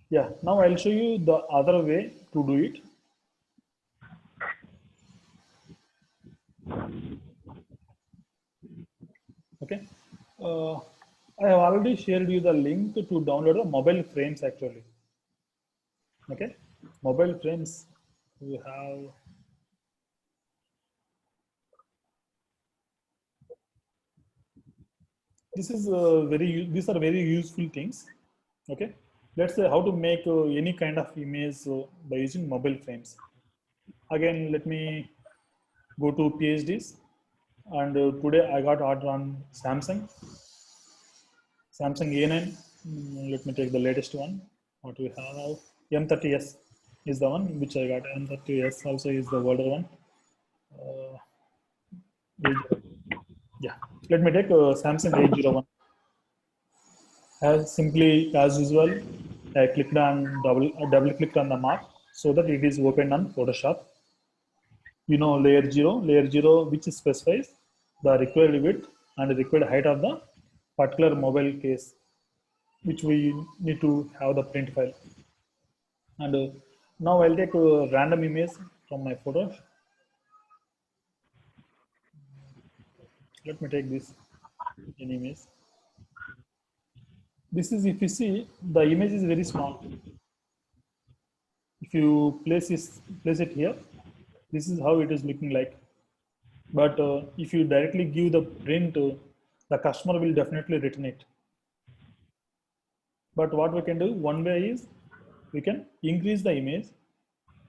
Yeah, now I'll show you the other way to do it. Okay. Uh, I have already shared you the link to download the mobile frames actually. Okay. Mobile frames. We have this is these are very useful things. Okay. Let's say how to make any kind of image by using mobile frames. Again, let me go to PhDs. And today I got order on Samsung A9. Let me take the latest one. What we have, M30s is the one which I got. M30s also is the older one. Uh, yeah, let me take Samsung A01. As simply as usual, I clicked on double clicked on the mark so that it is opened on Photoshop. You know, layer 0 which specifies the required width and required height of the particular mobile case which we need to have the print file. And now I'll take a random image from my photos. Let me take this an image. This is, if you see, the image is very small. If you place it here, this is how it is looking like. But if you directly give the print, the customer will definitely return it. But what we can do, one way is we can increase the image.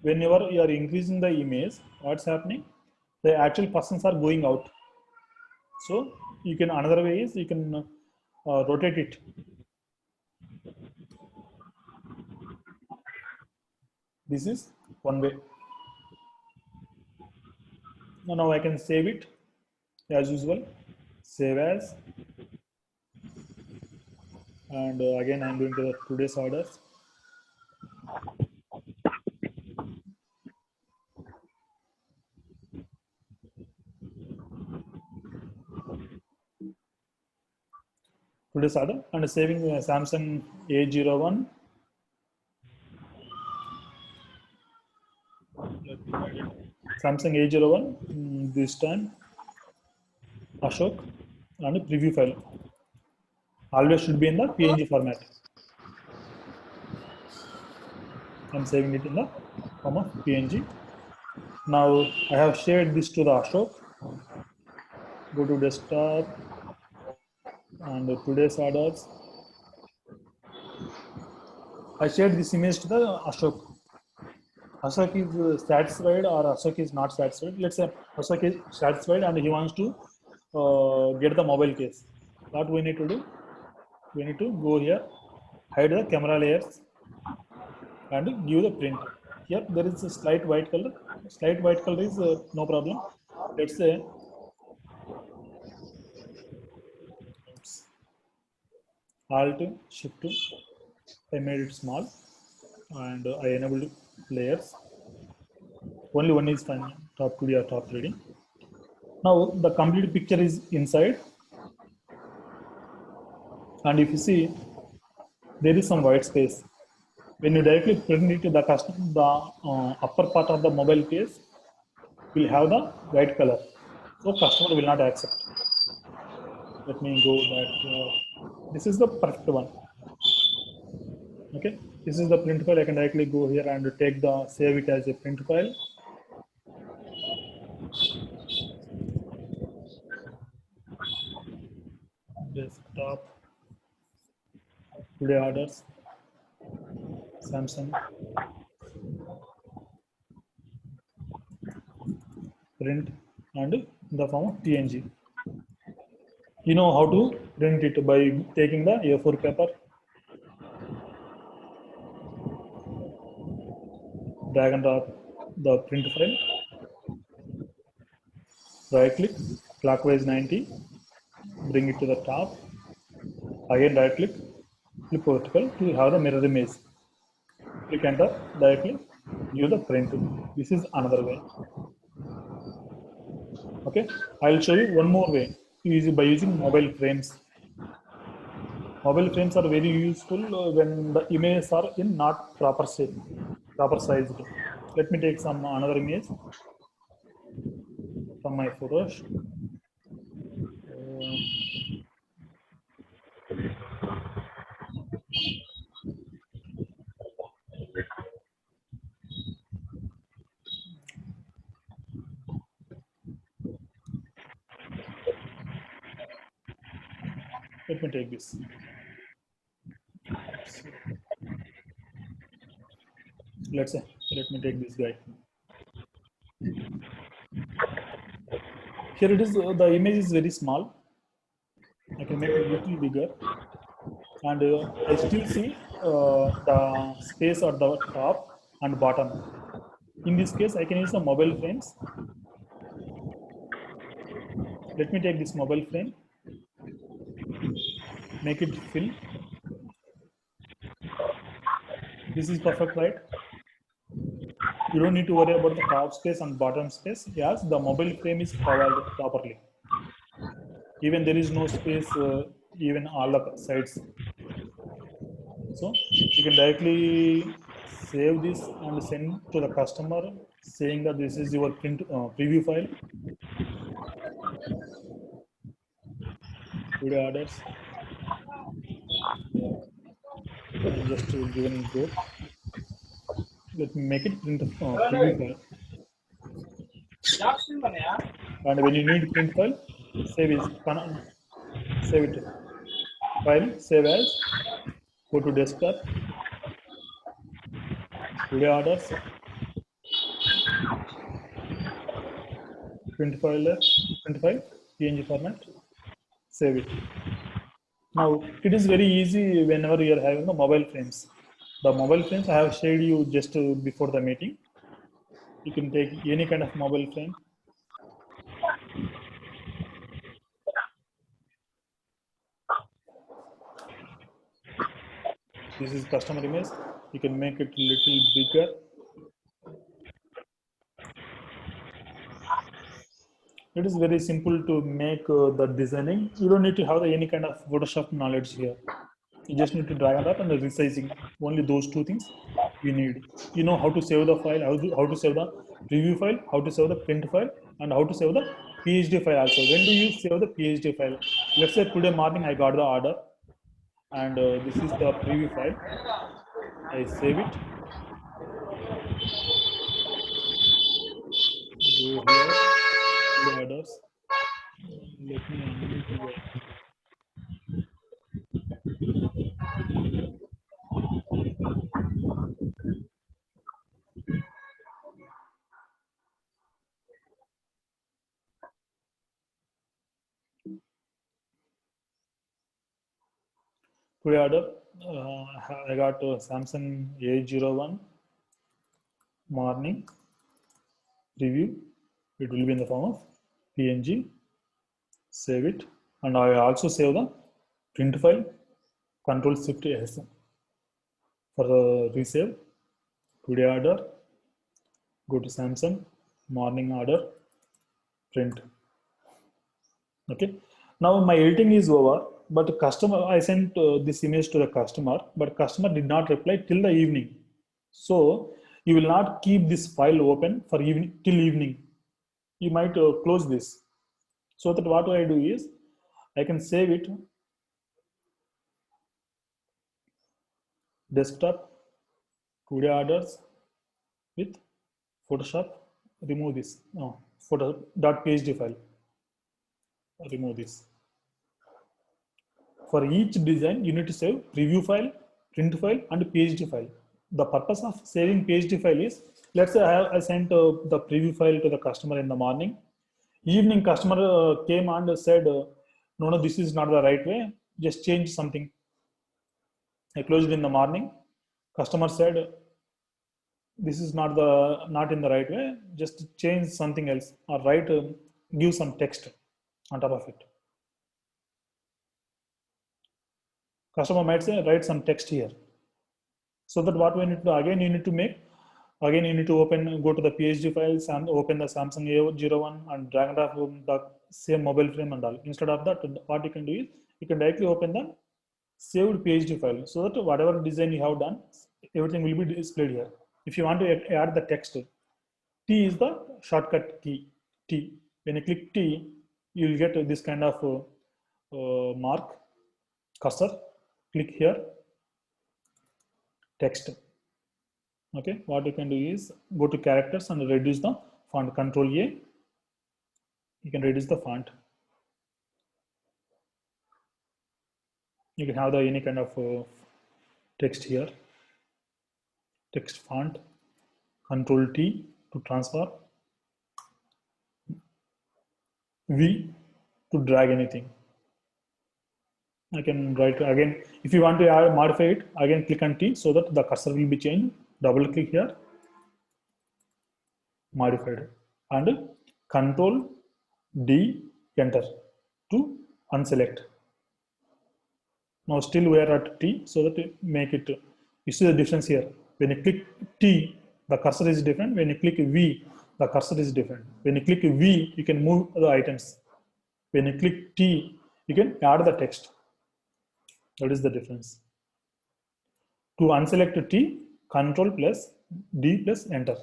Whenever you are increasing the image, what's happening? The actual persons are going out. So you can, another way is you can rotate it. This is one way. Now I can save it as usual. Save as, and again I'm going to the today's orders. Today's order and saving Samsung A01. Samsung A01 this time Ashok and preview file. Always should be in the PNG format. I'm saving it in the form of PNG. Now I have shared this to the Ashok. Go to desktop and today's orders. I shared this image to the Ashok. Ashok is satisfied or Ashok is not satisfied. Let's say Ashok is satisfied and he wants to get the mobile case. What we need to do? We need to go here, hide the camera layers and give the print. Here there is a slight white color. Slight white color is no problem. Let's say Alt Shift. I made it small and I enabled layers. Only one is fine. Top 2D or top 3D. Now the complete picture is inside, and if you see, there is some white space. When you directly print it to the upper part of the mobile case will have the white color, so customer will not accept. Let me go back. This is the perfect one. Okay, this is the print file. I can directly go here and take the save it as a print file. Desktop. Today orders. Samsung. Print and the form of PNG. You know how to print it by taking the A4 paper, drag and drop the print file, right click, clockwise 90, bring it to the top, again right click, flip vertical to have the mirror image. Click enter, directly give the print. This is another way. Okay, I'll show you one more way by using mobile frames. Mobile frames are very useful when the images are in not proper shape, proper sized. Let me take some another image from my photos. Let me take this. Let's say, let me take this guy. Here it is, the image is very small. I can make it a little bigger. And I still see the space at the top and bottom. In this case, I can use the mobile frames. Let me take this mobile frame, make it fill. This is perfect, right? You don't need to worry about the top space and bottom space. Yes, the mobile frame is covered properly. Even there is no space, even all the sides. So you can directly save this and send to the customer saying that this is your preview file. Video orders. I'm just giving go. Let me make it print preview file. And when you need print file, save it. File, save as, go to desktop, video orders, print file, PNG format, save it. Now it is very easy whenever you are having the mobile frames. The mobile frames I have shared you just before the meeting. You can take any kind of mobile frame. This is customer image. You can make it a little bigger. It is very simple to make the designing. You don't need to have any kind of Photoshop knowledge here. You just need to drag and drop and the resizing. Only those two things you need. You know how to save the file, how to save the preview file, how to save the print file, and how to save the PSD file also. When do you save the PSD file? Let's say today morning I got the order, and this is the preview file. I save it. Go here, the orders. Let me unmute here. Today order, I got Samsung A01 morning preview. It will be in the form of PNG. Save it, and I also save the print file. Control Shift S for the resave. Today order. Go to Samsung morning order. Print. Okay. Now my editing is over, but customer, I sent this image to the customer, but customer did not reply till the evening. So you will not keep this file open for evening till evening. You might close this. So that what I do is I can save it, desktop, today orders with Photoshop. Remove this. No, photo.psd file. Remove this. For each design, you need to save preview file, print file, and PSD file. The purpose of saving PSD file is, let's say I sent the preview file to the customer in the morning. Evening, customer came and said, no, this is not the right way. Just change something. I closed in the morning. Customer said, this is not in the right way. Just change something else or write, give some text on top of it. Customer might say, write some text here. So that what we need to, again, you need to make, again, you need to open, go to the PSD files and open the Samsung A01 and drag and drop the same mobile frame and all. Instead of that, what you can do is, you can directly open the saved PhD file, so that whatever design you have done, everything will be displayed here. If you want to add the text, T is the shortcut key. T. When you click T, you will get this kind of mark, cursor. Click here, text. Okay, what you can do is go to characters and reduce the font. Control A. You can reduce the font. You can have the any kind of text here. Text font. Control T to transfer. V to drag anything. I can write again. If you want to add, modify it, again click on T so that the cursor will be changed. Double click here, modified, and Control D, enter to unselect. Now still we are at T, so that make it. You see the difference here. When you click T, the cursor is different. When you click V, the cursor is different. When you click V, you can move the items. When you click T, you can add the text. That is the difference. To unselect T, Control plus D plus enter.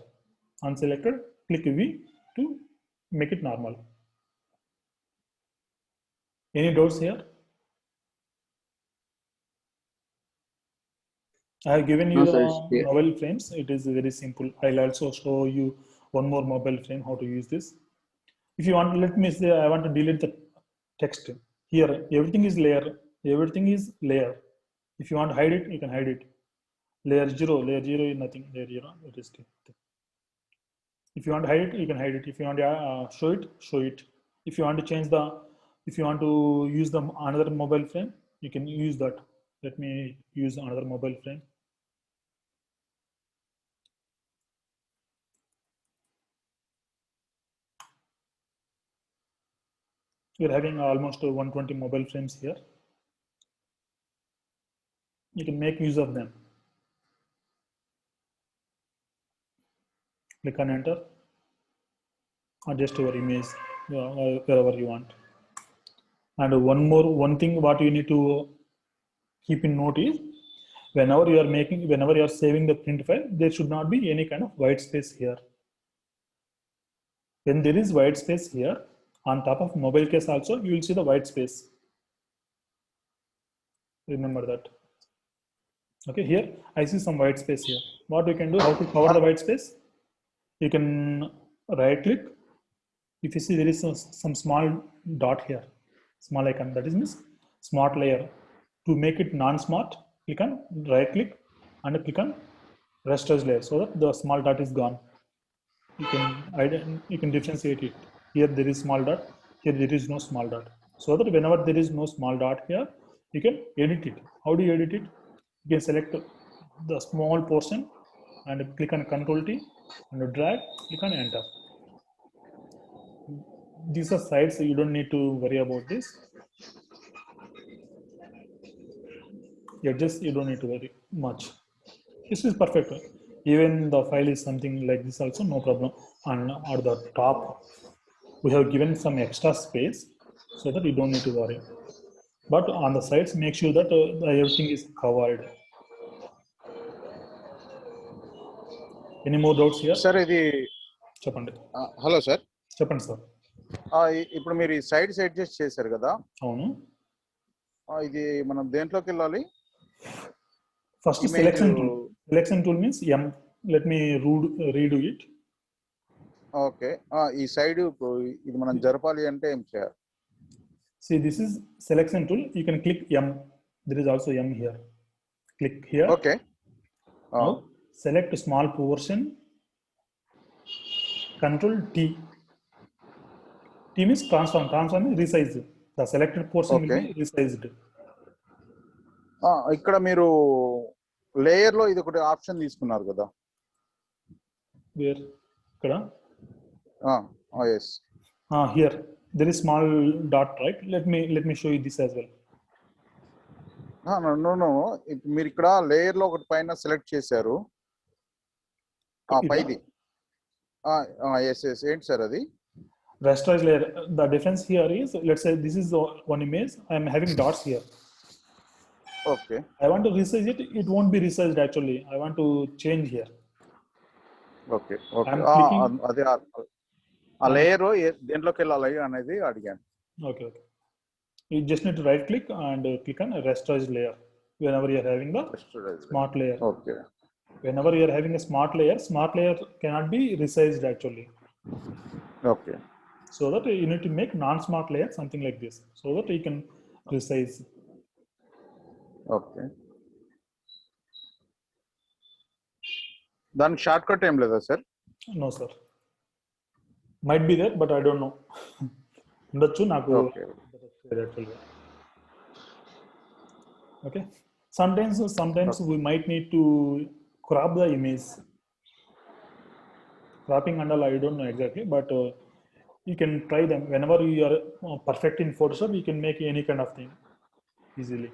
Unselected, click V to make it normal. Any doubts here? I have given you the mobile frames. It is very simple. I'll also show you one more mobile frame, how to use this. If you want, let me say I want to delete the text. Here, everything is layer. Everything is layer. If you want to hide it, you can hide it. Layer 0 is nothing. Layer 0, it is. If you want to hide it, you can hide it. If you want to show it, show it. If you want to change the, if you want to use the another mobile frame, you can use that. Let me use another mobile frame. We're having almost 120 mobile frames here. You can make use of them. Click on enter. Adjust your image wherever you want. And one thing what you need to keep in note is whenever you are saving the print file, there should not be any kind of white space here. When there is white space here, on top of mobile case also, you will see the white space. Remember that. Okay, here I see some white space here. What you can do, how to cover the white space? You can right click. If you see there is some small dot here, small icon, that is means smart layer. To make it non-smart, click on right click and click on rasterize layer so that the small dot is gone. You can differentiate it. Here there is small dot, here there is no small dot. So that whenever there is no small dot here, you can edit it. How do you edit it? You can select the small portion and click on Control T and drag, click on enter. These are sides, so you don't need to worry about this. You don't need to worry much. This is perfect. Even the file is something like this also, no problem. And at the top, we have given some extra space so that you don't need to worry. But on the sides, make sure that everything is covered. Any more doubts here? Sir, ఇది చెప్పండి. Hello sir. చెప్పండి sir. ఇప్పుడు మీరు ఈ sides adjust చేశారు కదా? అవును. ఇది మనం దేంట్లోకి వెళ్ళాలి? First selection tool. Selection tool means M. Let me redo it. Okay. ఈ సైడ్ ఇది మనం జరపాలి అంటే ఏం చేయాలి? See, this is selection tool. You can click M. There is also M here. Click here. Okay. Now select a small portion. Control T. T means transform. Transform means resize. The selected portion will be resized. ఇక్కడ మీరు layer లో ఇది ఒకటి option తీసుకున్నారు కదా? Where? ఇక్కడ? Yes. Here. There is small dot, right? Let me show you this as well. No. మీరు ఇక్కడ లేయర్ లో ఒకటి పైన సెలెక్ట్ చేశారు. పైది. Yes. ఏంటి సార్ అది? Rasterize layer. The difference here is, let's say this is one image. I am having dots here. Okay I want to resize it. It won't be resized actually. I want to change here. Okay okay I'm clicking. అదే ఆ layer దేంట్లోకి వెళ్ళాలి అనేది అడిగాను. Okay, okay. You just need to right click and click on rasterize layer whenever you're having the smart layer. Okay Whenever you're having a smart layer cannot be resized actually. Okay So that you need to make non-smart layer something like this so that you can resize. Okay దానికి short cut ఏం లేదా sir? No sir. Might be there, but I don't know. ఉండొచ్చు నాకు. Okay. Sometimes we might need to crop the image. Cropping and all I don't know exactly, but you can try them. Whenever you are perfect in Photoshop, you can make any kind of thing easily.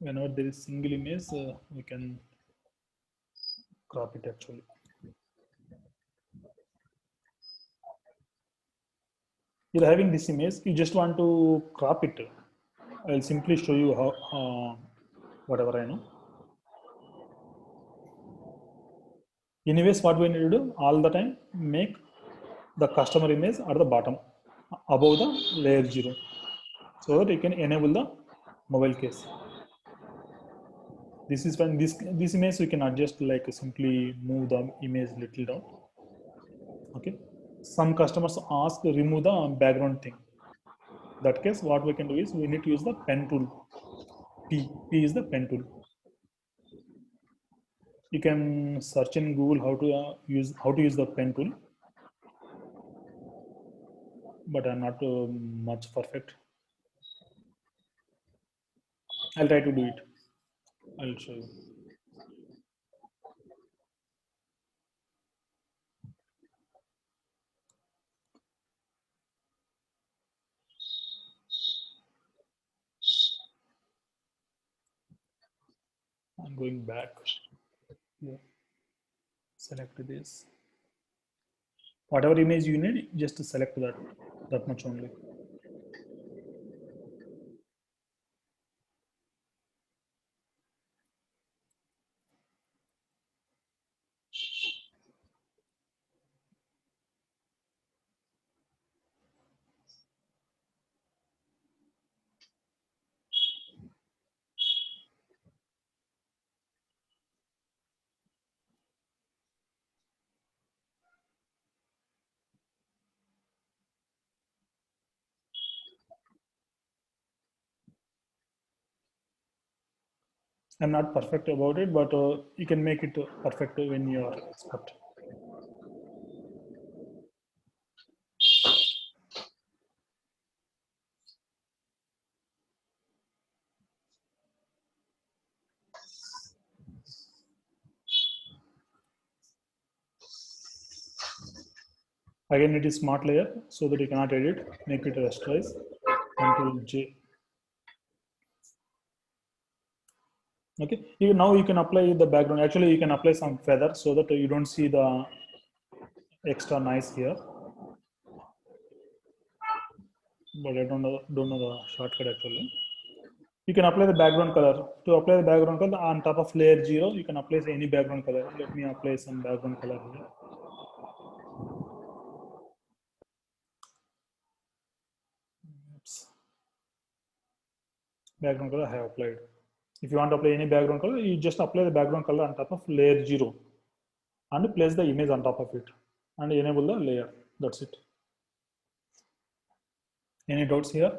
Whenever there is single image, we can crop it actually. You're having this image, you just want to crop it. I'll simply show you how whatever I know. Anyways, what we need to do all the time, make the customer image at the bottom above the layer 0 so that you can enable the mobile case. This is when this image we can adjust, like simply move the image little down. Okay, some customers ask to remove the background thing. That case what we can do is we need to use the pen tool. P is the pen tool. You can search in Google how to use the pen tool, but I'm not much perfect. I'll try to do it. I'll show you. I'm going back here. Select this. Whatever image you need, just select that much only. I'm not perfect about it, but you can make it perfect when you are expert. Again, it is smart layer so that you cannot edit. Make it rasterize. Control J. Okay. Now you can apply the background. Actually, you can apply some feather so that you don't see the extra noise here. But I don't know the shortcut actually. You can apply the background color. To apply the background color on top of layer 0, you can apply any background color. Let me apply some background color here. Oops. Background color I have applied. If you want to apply any background color, you just apply the background color on top of layer 0 and place the image on top of it and enable the layer. That's it. Any doubts here?